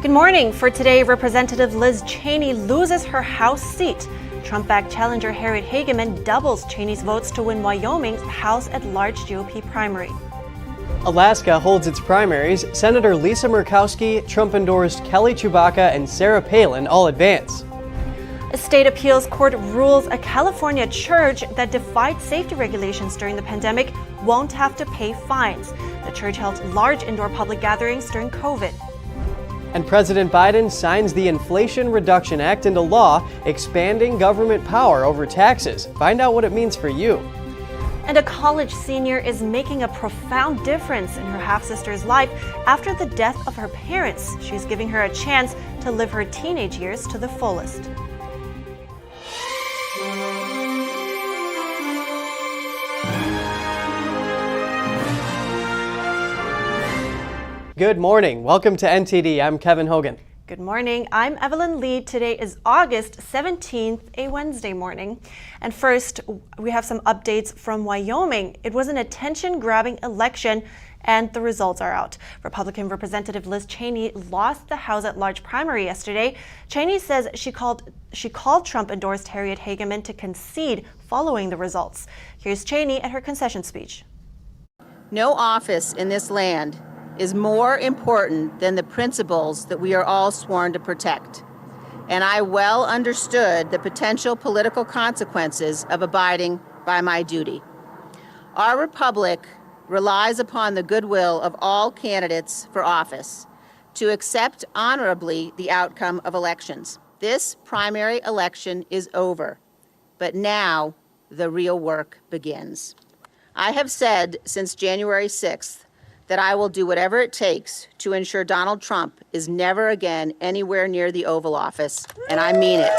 Good morning. For today, Representative Liz Cheney loses her House seat. Trump-backed challenger Harriet Hageman doubles Cheney's votes to win Wyoming's House at-large GOP primary. Alaska holds its primaries. Senator Lisa Murkowski, Trump-endorsed Kelly Chewbacca, and Sarah Palin all advance. A state appeals court rules a California church that defied safety regulations during the pandemic won't have to pay fines. The church held large indoor public gatherings during COVID. And President Biden signs the Inflation Reduction Act into law, expanding government power over taxes. Find out what it means for you. And a college senior is making a profound difference in her half-sister's life after the death of her parents. She's giving her a chance to live her teenage years to the fullest. Good morning. Welcome to NTD. I'm Kevin Hogan. Good morning. I'm Evelyn Lee. Today is August 17th, a Wednesday morning. And first, we have some updates from Wyoming. It was an attention-grabbing election, and the results are out. Republican Representative Liz Cheney lost the House at-large primary yesterday. Cheney says she called Trump-endorsed Harriet Hageman to concede following the results. Here's Cheney at her concession speech. No office in this land is more important than the principles that we are all sworn to protect. And I well understood the potential political consequences of abiding by my duty. Our republic relies upon the goodwill of all candidates for office to accept honorably the outcome of elections. This primary election is over, but now the real work begins. I have said since January 6th that I will do whatever it takes to ensure Donald Trump is never again anywhere near the Oval Office, and I mean it.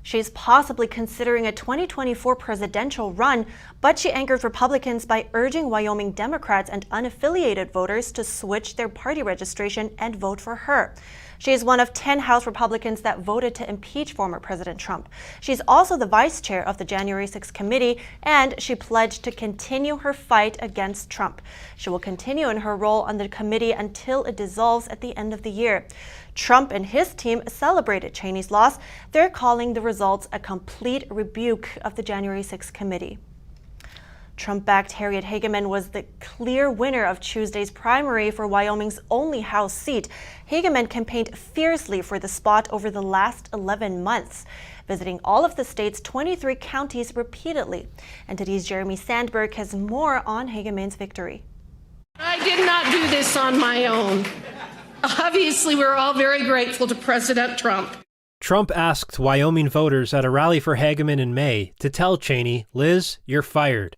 She's possibly considering a 2024 presidential run, but she angered Republicans by urging Wyoming Democrats and unaffiliated voters to switch their party registration and vote for her. She is one of 10 House Republicans that voted to impeach former President Trump. She's also the vice chair of the January 6th committee, and she pledged to continue her fight against Trump. She will continue in her role on the committee until it dissolves at the end of the year. Trump and his team celebrated Cheney's loss. They're calling the results a complete rebuke of the January 6th committee. Trump-backed Harriet Hageman was the clear winner of Tuesday's primary for Wyoming's only House seat. Hageman campaigned fiercely for the spot over the last 11 months, visiting all of the state's 23 counties repeatedly. NTD's Jeremy Sandberg has more on Hageman's victory. I did not do this on my own. Obviously, we're all very grateful to President Trump. Trump asked Wyoming voters at a rally for Hageman in May to tell Cheney, "Liz, you're fired."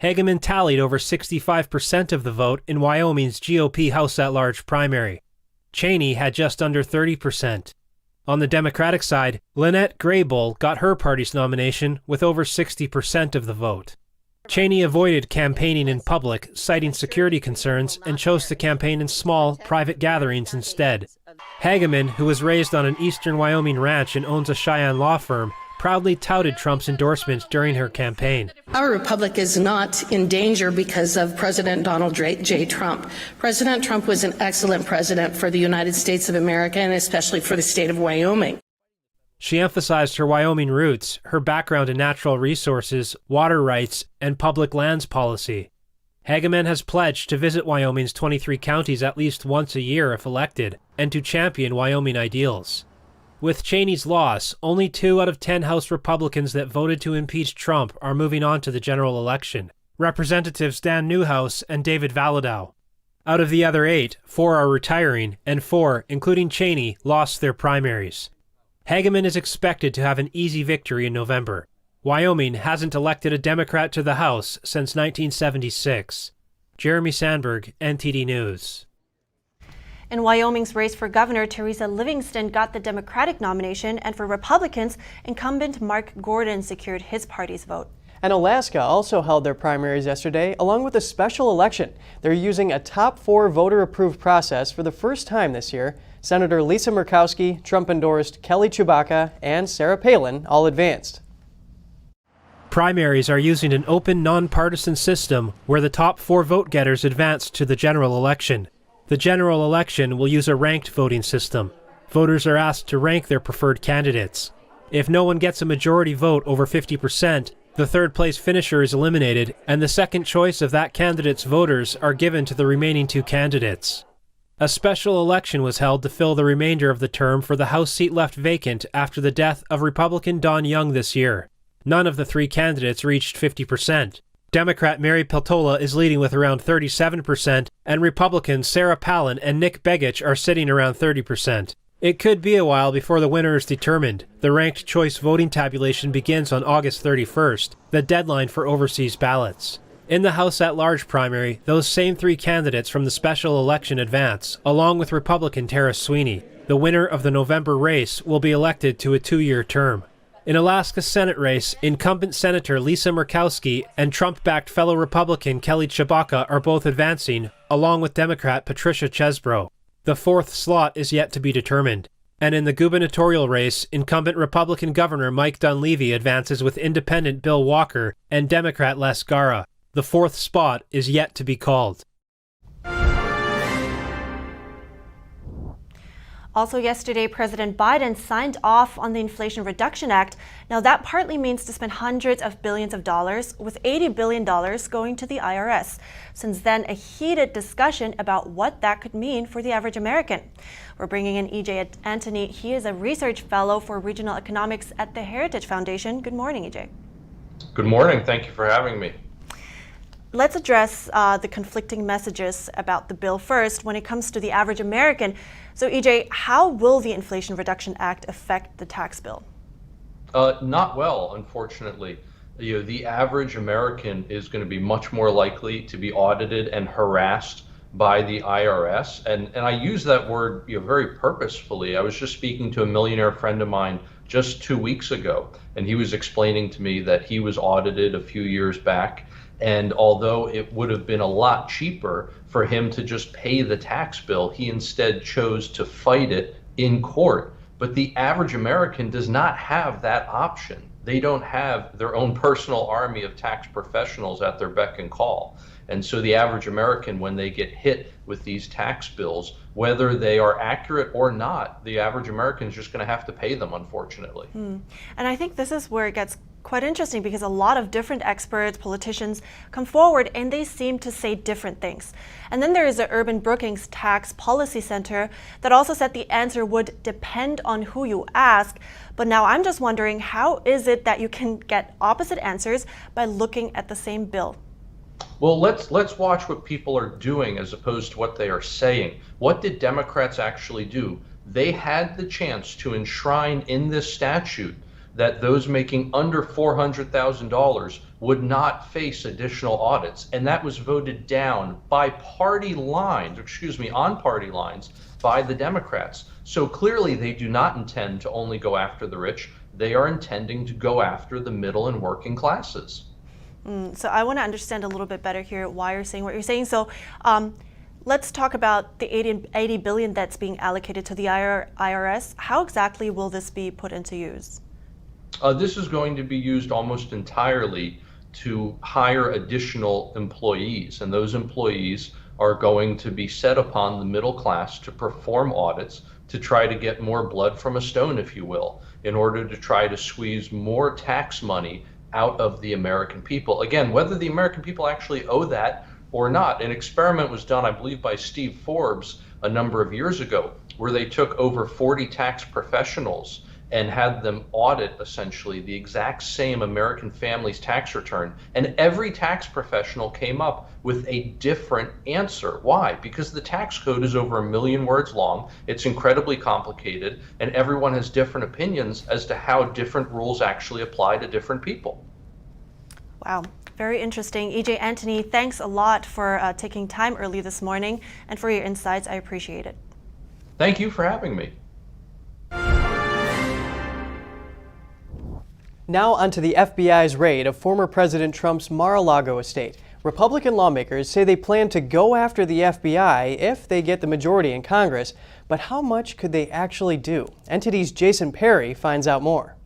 Hageman tallied over 65% of the vote in Wyoming's GOP House at-large primary. Cheney had just under 30%. On the Democratic side, Lynette Graybull got her party's nomination with over 60% of the vote. Cheney avoided campaigning in public, citing security concerns, and chose to campaign in small, private gatherings instead. Hageman, who was raised on an eastern Wyoming ranch and owns a Cheyenne law firm, proudly touted Trump's endorsements during her campaign. Our republic is not in danger because of President Donald J. Trump. President Trump was an excellent president for the United States of America and especially for the state of Wyoming. She emphasized her Wyoming roots, her background in natural resources, water rights, and public lands policy. Hageman has pledged to visit Wyoming's 23 counties at least once a year if elected, and to champion Wyoming ideals. With Cheney's loss, only 2 out of 10 House Republicans that voted to impeach Trump are moving on to the general election, Representatives Dan Newhouse and David Valadao. Out of the other 8, 4 are retiring, and 4, including Cheney, lost their primaries. Hageman is expected to have an easy victory in November. Wyoming hasn't elected a Democrat to the House since 1976. Jeremy Sandberg, NTD News. In Wyoming's race for governor, Teresa Livingston got the Democratic nomination, and for Republicans, incumbent Mark Gordon secured his party's vote. And Alaska also held their primaries yesterday, along with a special election. They're using a top 4 voter-approved process for the first time this year. Senator Lisa Murkowski, Trump-endorsed Kelly Chewbacca, and Sarah Palin all advanced. Primaries are using an open, nonpartisan system where the top 4 vote-getters advance to the general election. The general election will use a ranked voting system. Voters are asked to rank their preferred candidates. If no one gets a majority vote over 50%, the third-place finisher is eliminated, and the second choice of that candidate's voters are given to the remaining two candidates. A special election was held to fill the remainder of the term for the House seat left vacant after the death of Republican Don Young this year. None of the three candidates reached 50%. Democrat Mary Peltola is leading with around 37%, and Republicans Sarah Palin and Nick Begich are sitting around 30%. It could be a while before the winner is determined. The ranked choice voting tabulation begins on August 31st, the deadline for overseas ballots. In the House at-large primary, those same three candidates from the special election advance, along with Republican Tara Sweeney. The winner of the November race will be elected to a 2-year term. In Alaska's Senate race, incumbent Senator Lisa Murkowski and Trump-backed fellow Republican Kelly Tshibaka are both advancing, along with Democrat Patricia Chesbro. The fourth slot is yet to be determined. And in the gubernatorial race, incumbent Republican Governor Mike Dunleavy advances with independent Bill Walker and Democrat Les Gara. The fourth spot is yet to be called. Also yesterday, President Biden signed off on the Inflation Reduction Act. Now that partly means to spend hundreds of billions of dollars, with $80 billion going to the IRS. Since then, a heated discussion about what that could mean for the average American. We're bringing in EJ Antony. He is a research fellow for regional economics at the Heritage Foundation. Good morning, EJ. Good morning. Thank you for having me. Let's address the conflicting messages about the bill first when it comes to the average American. So, EJ, how will the Inflation Reduction Act affect the tax bill? Not well, unfortunately. The average American is going to be much more likely to be audited and harassed by the IRS. And I use that word very purposefully. I was just speaking to a millionaire friend of mine just 2 weeks ago, and he was explaining to me that he was audited a few years back. And although it would have been a lot cheaper for him to just pay the tax bill, he instead chose to fight it in court. But the average American does not have that option. They don't have their own personal army of tax professionals at their beck and call. And so the average American, when they get hit with these tax bills, whether they are accurate or not, the average American is just going to have to pay them, unfortunately. And I think this is where it gets quite interesting, because a lot of different experts, politicians come forward and they seem to say different things. And then there is the Urban Brookings Tax Policy Center that also said the answer would depend on who you ask. But now I'm just wondering, how is it that you can get opposite answers by looking at the same bill? Well, let's watch what people are doing as opposed to what they are saying. What did Democrats actually do? They had the chance to enshrine in this statute that those making under $400,000 would not face additional audits. And that was voted down by party lines, on party lines, by the Democrats. So clearly they do not intend to only go after the rich. They are intending to go after the middle and working classes. So I want to understand a little bit better here why you're saying what you're saying. So let's talk about the $80 billion that's being allocated to the IRS. How exactly will this be put into use? This is going to be used almost entirely to hire additional employees, and those employees are going to be set upon the middle class to perform audits to try to get more blood from a stone, if you will, in order to try to squeeze more tax money out of the American people. Again, whether the American people actually owe that or not. An experiment was done, I believe, by Steve Forbes a number of years ago, where they took over 40 tax professionals and had them audit essentially the exact same American family's tax return. And every tax professional came up with a different answer. Why? Because the tax code is over 1 million words long. It's incredibly complicated, and everyone has different opinions as to how different rules actually apply to different people. Wow, very interesting. EJ Antony, thanks a lot for taking time early this morning and for your insights. I appreciate it. Thank you for having me. Now onto the FBI's raid of former President Trump's Mar-a-Lago estate. Republican lawmakers say they plan to go after the FBI if they get the majority in Congress, but how much could they actually do? NTD's Jason Perry finds out more.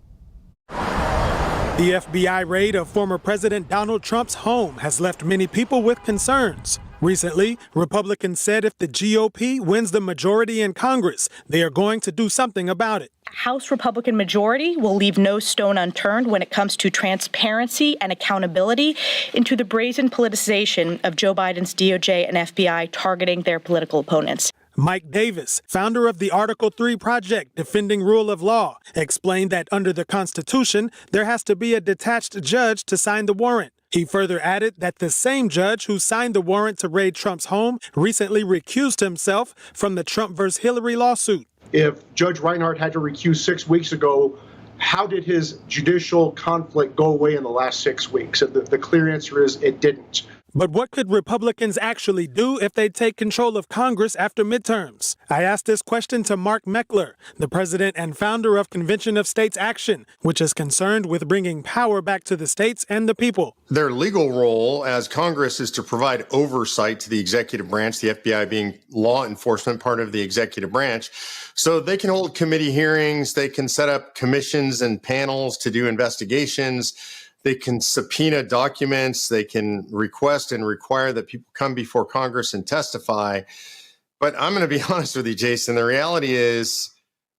The FBI raid of former President Donald Trump's home has left many people with concerns. Recently, Republicans said if the GOP wins the majority in Congress, they are going to do something about it. House Republican majority will leave no stone unturned when it comes to transparency and accountability into the brazen politicization of Joe Biden's DOJ and FBI targeting their political opponents. Mike Davis, founder of the Article 3 Project Defending Rule of Law, explained that under the Constitution, there has to be a detached judge to sign the warrant. He further added that the same judge who signed the warrant to raid Trump's home recently recused himself from the Trump versus Hillary lawsuit. If Judge Reinhardt had to recuse 6 weeks ago, how did his judicial conflict go away in the last 6 weeks? And the clear answer is it didn't. But what could Republicans actually do if they take control of Congress after midterms? I asked this question to Mark Meckler, the president and founder of Convention of States Action, which is concerned with bringing power back to the states and the people. Their legal role as Congress is to provide oversight to the executive branch, the FBI being law enforcement part of the executive branch. So they can hold committee hearings, they can set up commissions and panels to do investigations. They can subpoena documents, they can request and require that people come before Congress and testify. But I'm going to be honest with you, Jason, the reality is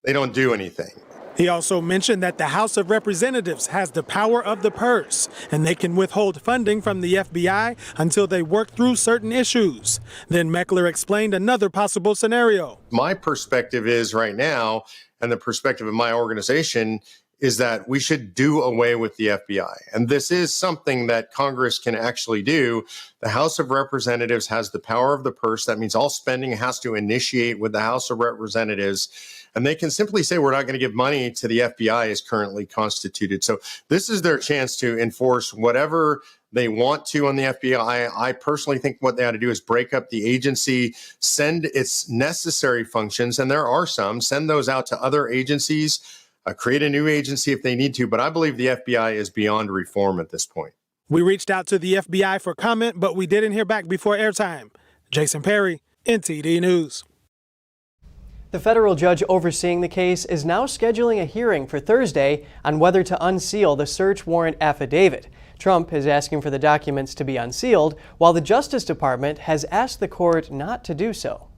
they don't do anything. He also mentioned that the House of Representatives has the power of the purse, and they can withhold funding from the FBI until they work through certain issues. Then Meckler explained another possible scenario. My perspective is right now, and the perspective of my organization, is that we should do away with the FBI. And this is something that Congress can actually do. The House of Representatives has the power of the purse. That means all spending has to initiate with the House of Representatives. And they can simply say, we're not going to give money to the FBI as currently constituted. So this is their chance to enforce whatever they want to on the FBI. I personally think what they ought to do is break up the agency, send its necessary functions, and there are some, send those out to other agencies, create a new agency if they need to, but I believe the FBI is beyond reform at this point. We reached out to the FBI for comment, but we didn't hear back before airtime. Jason Perry, NTD News. The federal judge overseeing the case is now scheduling a hearing for Thursday on whether to unseal the search warrant affidavit. Trump is asking for the documents to be unsealed, while the Justice Department has asked the court not to do so.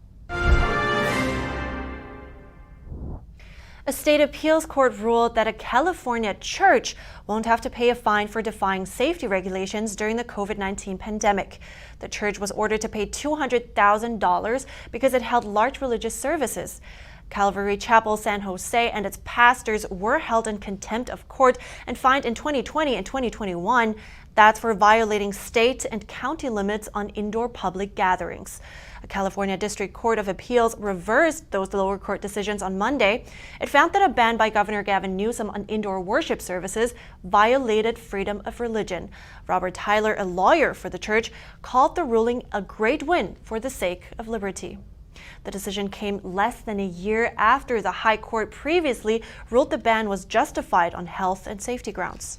A state appeals court ruled that a California church won't have to pay a fine for defying safety regulations during the COVID-19 pandemic. The church was ordered to pay $200,000 because it held large religious services. Calvary Chapel San Jose and its pastors were held in contempt of court and fined in 2020 and 2021. That's for violating state and county limits on indoor public gatherings. A California District Court of Appeals reversed those lower court decisions on Monday. It found that a ban by Governor Gavin Newsom on indoor worship services violated freedom of religion. Robert Tyler, a lawyer for the church, called the ruling a great win for the sake of liberty. The decision came less than a year after the High Court previously ruled the ban was justified on health and safety grounds.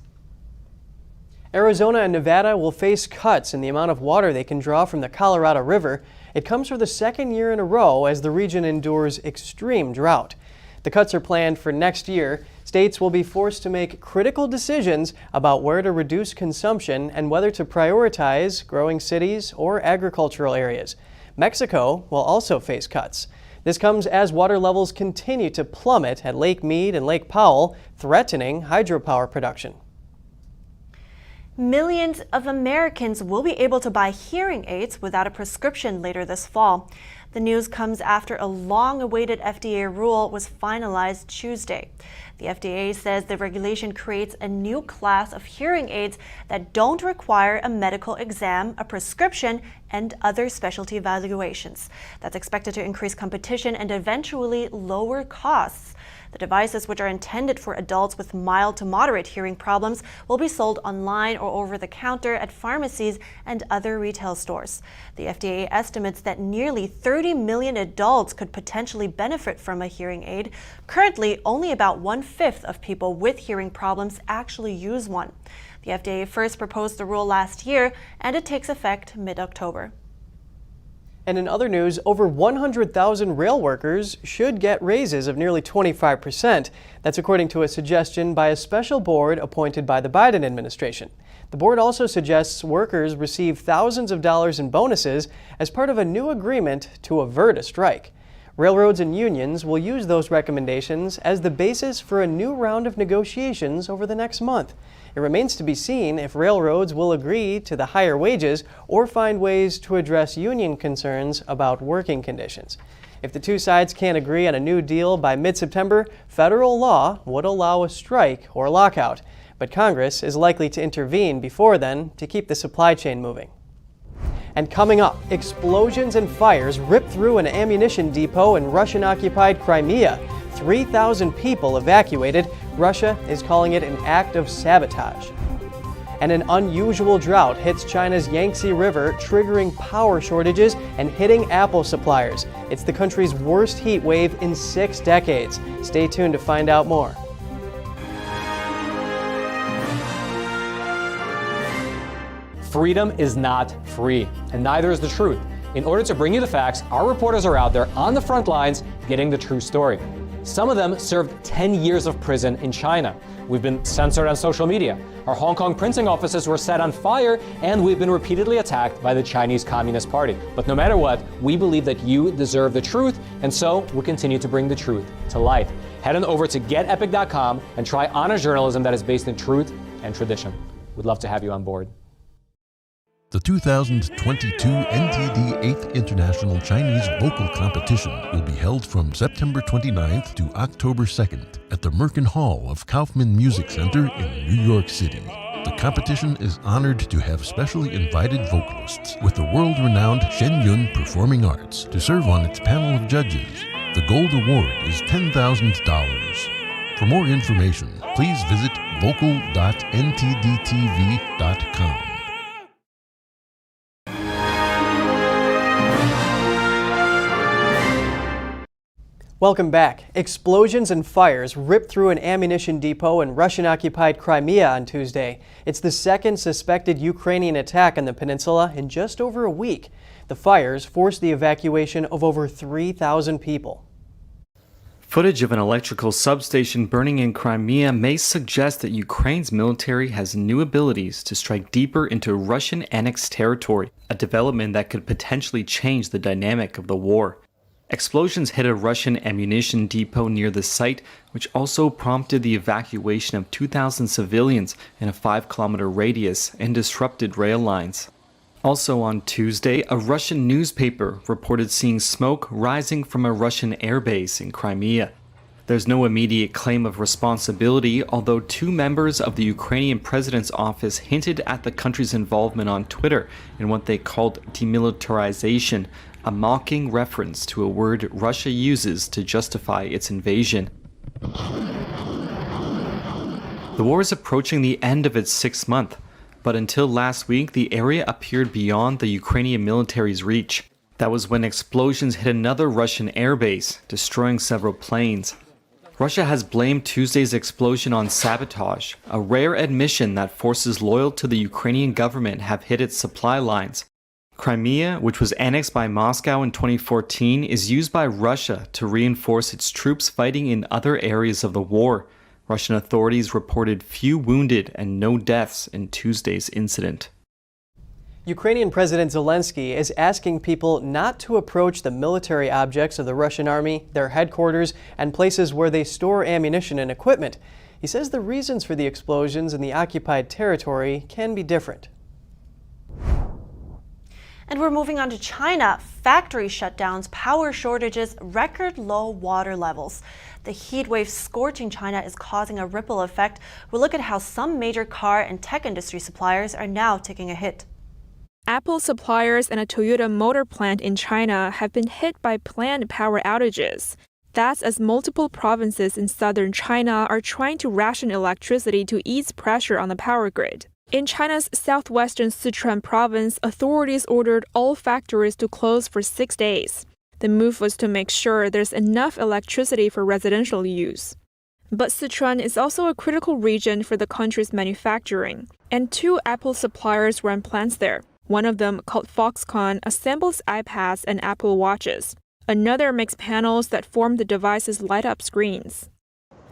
Arizona and Nevada will face cuts in the amount of water they can draw from the Colorado River. It comes for the second year in a row as the region endures extreme drought. The cuts are planned for next year. States will be forced to make critical decisions about where to reduce consumption and whether to prioritize growing cities or agricultural areas. Mexico will also face cuts. This comes as water levels continue to plummet at Lake Mead and Lake Powell, threatening hydropower production. Millions of Americans will be able to buy hearing aids without a prescription later this fall. The news comes after a long-awaited FDA rule was finalized Tuesday. The FDA says the regulation creates a new class of hearing aids that don't require a medical exam, a prescription, and other specialty evaluations. That's expected to increase competition and eventually lower costs. The devices, which are intended for adults with mild to moderate hearing problems, will be sold online or over the counter at pharmacies and other retail stores. The FDA estimates that nearly 30 million adults could potentially benefit from a hearing aid. Currently, only about 1/5 of people with hearing problems actually use one. The FDA first proposed the rule last year, and it takes effect mid-October. And in other news, over 100,000 rail workers should get raises of nearly 25%. That's according to a suggestion by a special board appointed by the Biden administration. The board also suggests workers receive thousands of dollars in bonuses as part of a new agreement to avert a strike. Railroads and unions will use those recommendations as the basis for a new round of negotiations over the next month. It remains to be seen if railroads will agree to the higher wages or find ways to address union concerns about working conditions. If the two sides can't agree on a new deal by mid-September, federal law would allow a strike or lockout. But Congress is likely to intervene before then to keep the supply chain moving. And coming up, explosions and fires ripped through an ammunition depot in Russian-occupied Crimea. 3,000 people evacuated. Russia is calling it an act of sabotage. And an unusual drought hits China's Yangtze River, triggering power shortages and hitting apple suppliers. It's the country's worst heat wave in 6 decades. Stay tuned to find out more. Freedom is not free, and neither is the truth. In order to bring you the facts, our reporters are out there on the front lines getting the true story. Some of them served 10 years of prison in China. We've been censored on social media. Our Hong Kong printing offices were set on fire, and we've been repeatedly attacked by the Chinese Communist Party. But no matter what, we believe that you deserve the truth, and so we'll continue to bring the truth to light. Head on over to getepic.com and try honest journalism that is based in truth and tradition. We'd love to have you on board. The 2022 NTD 8th International Chinese Vocal Competition will be held from September 29th to October 2nd at the Merkin Hall of Kaufman Music Center in New York City. The competition is honored to have specially invited vocalists with the world-renowned Shen Yun Performing Arts to serve on its panel of judges. The gold award is $10,000. For more information, please visit vocal.ntdtv.com. Welcome back. Explosions and fires ripped through an ammunition depot in Russian-occupied Crimea on Tuesday. It's the second suspected Ukrainian attack on the peninsula in just over a week. The fires forced the evacuation of over 3,000 people. Footage of an electrical substation burning in Crimea may suggest that Ukraine's military has new abilities to strike deeper into Russian annexed territory, a development that could potentially change the dynamic of the war. Explosions hit a Russian ammunition depot near the site, which also prompted the evacuation of 2,000 civilians in a 5-kilometer radius and disrupted rail lines. Also on Tuesday, a Russian newspaper reported seeing smoke rising from a Russian airbase in Crimea. There's no immediate claim of responsibility, although 2 members of the Ukrainian president's office hinted at the country's involvement on Twitter in what they called demilitarization, a mocking reference to a word Russia uses to justify its invasion. The war is approaching the end of its 6th month, but until last week, the area appeared beyond the Ukrainian military's reach. That was when explosions hit another Russian airbase, destroying several planes. Russia has blamed Tuesday's explosion on sabotage, a rare admission that forces loyal to the Ukrainian government have hit its supply lines. Crimea, which was annexed by Moscow in 2014, is used by Russia to reinforce its troops fighting in other areas of the war. Russian authorities reported few wounded and no deaths in Tuesday's incident. Ukrainian President Zelensky is asking people not to approach the military objects of the Russian army, their headquarters, and places where they store ammunition and equipment. He says the reasons for the explosions in the occupied territory can be different. And we're moving on to China. Factory shutdowns, power shortages, record low water levels. The heat wave scorching China is causing a ripple effect. We'll look at how some major car and tech industry suppliers are now taking a hit. Apple suppliers and a Toyota motor plant in China have been hit by planned power outages. That's as multiple provinces in southern China are trying to ration electricity to ease pressure on the power grid. In China's southwestern Sichuan province, authorities ordered all factories to close for 6 days. The move was to make sure there's enough electricity for residential use. But Sichuan is also a critical region for the country's manufacturing, and 2 Apple suppliers run plants there. One of them, called Foxconn, assembles iPads and Apple Watches. Another makes panels that form the device's light-up screens.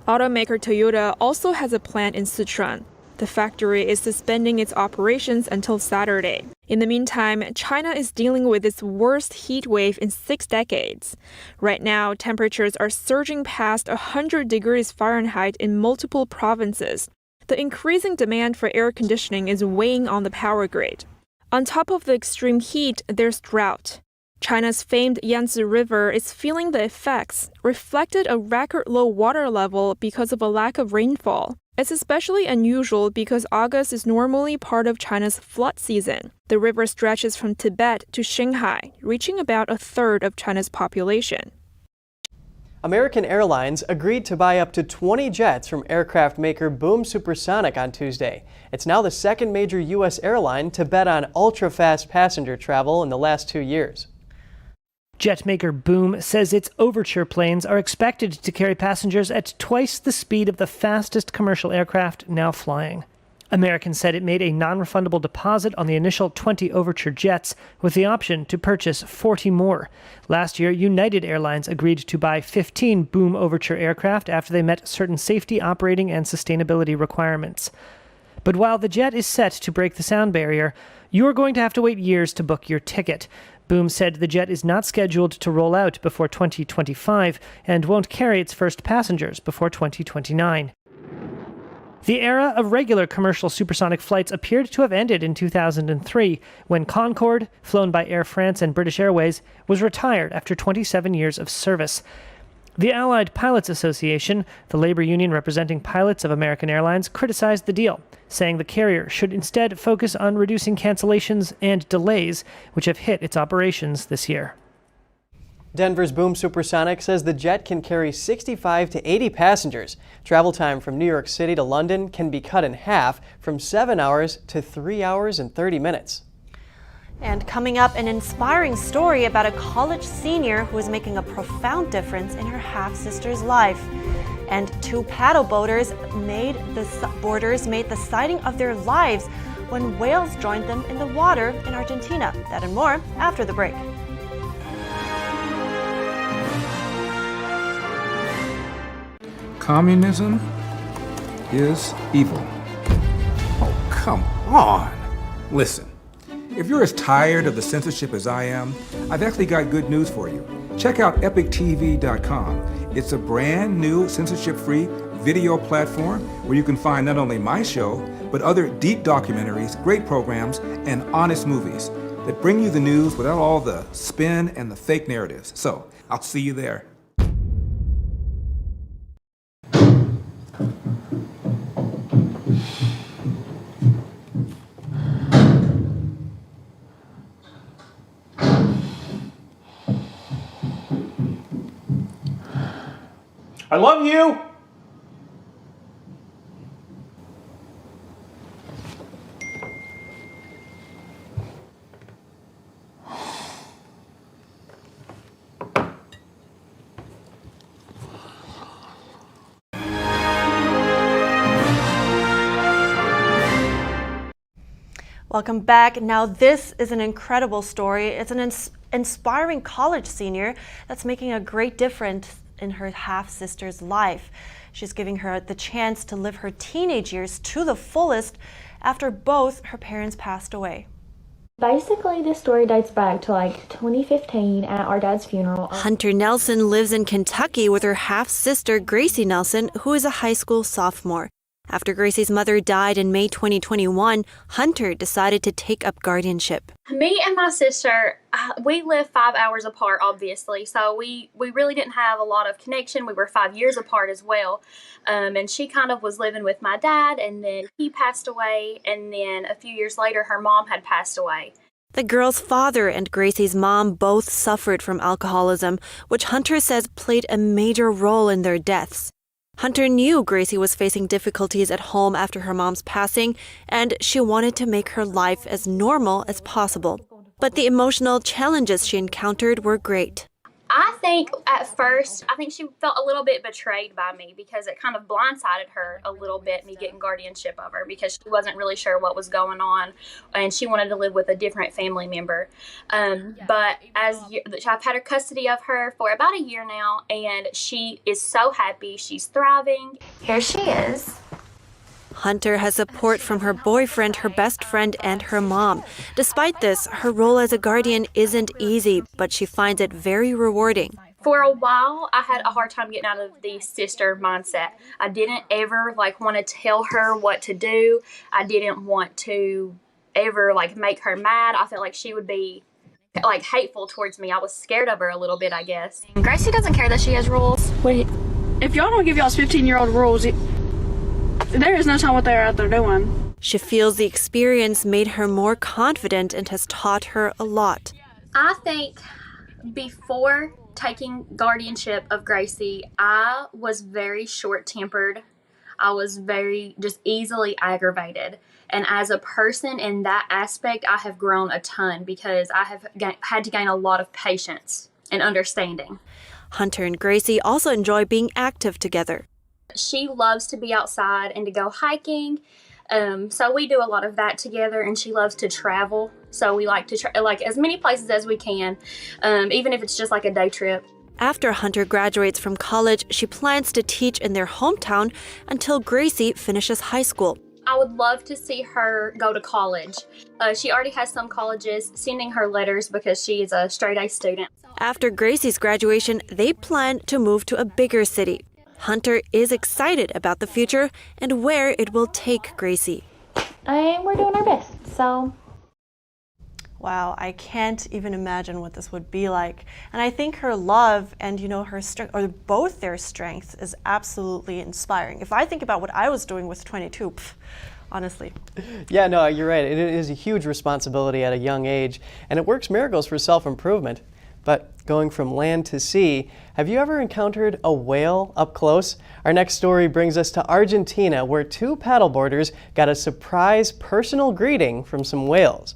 Automaker Toyota also has a plant in Sichuan. The factory is suspending its operations until Saturday. In the meantime, China is dealing with its worst heat wave in 6 decades. Right now, temperatures are surging past 100 degrees Fahrenheit in multiple provinces. The increasing demand for air conditioning is weighing on the power grid. On top of the extreme heat, there's drought. China's famed Yangtze River is feeling the effects, reflected a record low water level because of a lack of rainfall. It's especially unusual because August is normally part of China's flood season. The river stretches from Tibet to Shanghai, reaching about a third of China's population. American Airlines agreed to buy up to 20 jets from aircraft maker Boom Supersonic on Tuesday. It's now the second major U.S. airline to bet on ultra-fast passenger travel in the last 2 years. Jet maker Boom says its Overture planes are expected to carry passengers at twice the speed of the fastest commercial aircraft now flying. American said it made a non-refundable deposit on the initial 20 Overture jets with the option to purchase 40 more. Last year, United Airlines agreed to buy 15 Boom Overture aircraft after they met certain safety, operating, and sustainability requirements. But while the jet is set to break the sound barrier, you're going to have to wait years to book your ticket. Boom said the jet is not scheduled to roll out before 2025 and won't carry its first passengers before 2029. The era of regular commercial supersonic flights appeared to have ended in 2003 when Concorde, flown by Air France and British Airways, was retired after 27 years of service. The Allied Pilots Association, the labor union representing pilots of American Airlines, criticized the deal, saying the carrier should instead focus on reducing cancellations and delays, which have hit its operations this year. Denver's Boom Supersonic says the jet can carry 65 to 80 passengers. Travel time from New York City to London can be cut in half, from 7 hours to 3 hours and 30 minutes. And coming up, an inspiring story about a college senior who is making a profound difference in her half-sister's life. And 2 paddleboarders made the sighting of their lives when whales joined them in the water in Argentina. That and more after the break. Communism is evil. Oh, come on. Listen, if you're as tired of the censorship as I am, I've actually got good news for you. Check out epictv.com. It's a brand new censorship-free video platform where you can find not only my show, but other deep documentaries, great programs, and honest movies that bring you the news without all the spin and the fake narratives. So, I'll see you there. I love you! Welcome back. Now this is an incredible story. It's an inspiring college senior that's making a great difference in her half-sister's life. She's giving her the chance to live her teenage years to the fullest after both her parents passed away. Basically, this story dates back to like 2015 at our dad's funeral. Hunter Nelson lives in Kentucky with her half-sister Gracie Nelson, who is a high school sophomore. After Gracie's mother died in May 2021, Hunter decided to take up guardianship. Me and my sister, we live 5 hours apart, obviously, so we really didn't have a lot of connection. We were 5 years apart as well, and she kind of was living with my dad, and then he passed away, and then a few years later, her mom had passed away. The girl's father and Gracie's mom both suffered from alcoholism, which Hunter says played a major role in their deaths. Hunter knew Gracie was facing difficulties at home after her mom's passing, and she wanted to make her life as normal as possible. But the emotional challenges she encountered were great. I think at first, she felt a little bit betrayed by me because it kind of blindsided her a little bit, me getting guardianship of her, because she wasn't really sure what was going on and she wanted to live with a different family member. But I've had her custody of her for about a year now, and she is so happy. She's thriving. Here she is. Hunter has support from her boyfriend, her best friend, and her mom. Despite this, her role as a guardian isn't easy, but she finds it very rewarding. For a while, I had a hard time getting out of the sister mindset. I didn't ever want to tell her what to do. I didn't want to ever make her mad. I felt like she would be hateful towards me. I was scared of her a little bit, I guess. Gracie doesn't care that she has rules. Wait, if y'all don't give y'all's 15-year-old rules, there is no telling what they're out there doing. She feels the experience made her more confident and has taught her a lot. I think before taking guardianship of Gracie, I was very short-tempered. I was very just easily aggravated. And as a person in that aspect, I have grown a ton because I have had to gain a lot of patience and understanding. Hunter and Gracie also enjoy being active together. She loves to be outside and to go hiking. So we do a lot of that together, and she loves to travel. So we like to as many places as we can, even if it's just a day trip. After Hunter graduates from college, she plans to teach in their hometown until Gracie finishes high school. I would love to see her go to college. She already has some colleges sending her letters because she is a straight-A student. After Gracie's graduation, they plan to move to a bigger city. Hunter is excited about the future and where it will take Gracie. And we're doing our best, so. Wow, I can't even imagine what this would be like. And I think her love and, her strength, or both their strengths, is absolutely inspiring. If I think about what I was doing with 22, honestly. Yeah, no, you're right. It is a huge responsibility at a young age, and it works miracles for self-improvement. But going from land to sea, have you ever encountered a whale up close? Our next story brings us to Argentina, where two paddleboarders got a surprise personal greeting from some whales.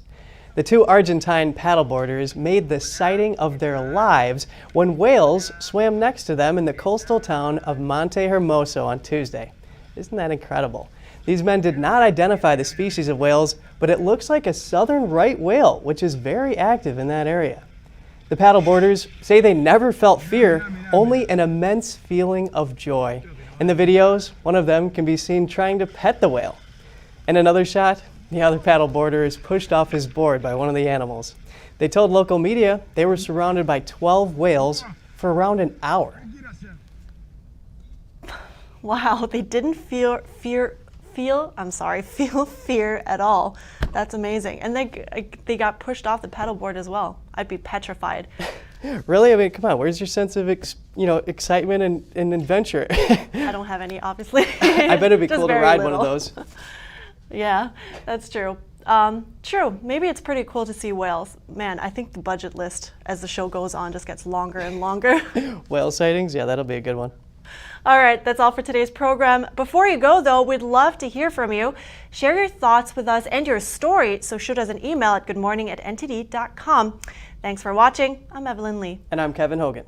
The two Argentine paddleboarders made the sighting of their lives when whales swam next to them in the coastal town of Monte Hermoso on Tuesday. Isn't that incredible? These men did not identify the species of whales, but it looks like a southern right whale, which is very active in that area. The paddleboarders say they never felt fear, only an immense feeling of joy. In the videos, one of them can be seen trying to pet the whale. In another shot, the other paddleboarder is pushed off his board by one of the animals. They told local media they were surrounded by 12 whales for around an hour. Wow, they didn't feel fear at all. That's amazing. And they got pushed off the paddleboard as well. I'd be petrified. Really? I mean, come on, where's your sense of excitement and adventure? I don't have any, obviously. I bet it'd be cool to ride one of those. Yeah, that's true. True. Maybe it's pretty cool to see whales. Man, I think the budget list as the show goes on just gets longer and longer. Whale sightings? Yeah, that'll be a good one. All right, that's all for today's program. Before you go, though, we'd love to hear from you. Share your thoughts with us and your story, so shoot us an email at goodmorning@ntd.com. Thanks for watching. I'm Evelyn Lee. And I'm Kevin Hogan.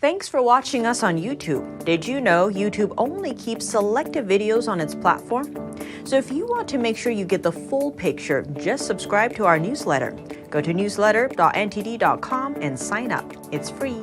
Thanks for watching us on YouTube. Did you know YouTube only keeps selective videos on its platform? So if you want to make sure you get the full picture, just subscribe to our newsletter. Go to newsletter.ntd.com and sign up. It's free.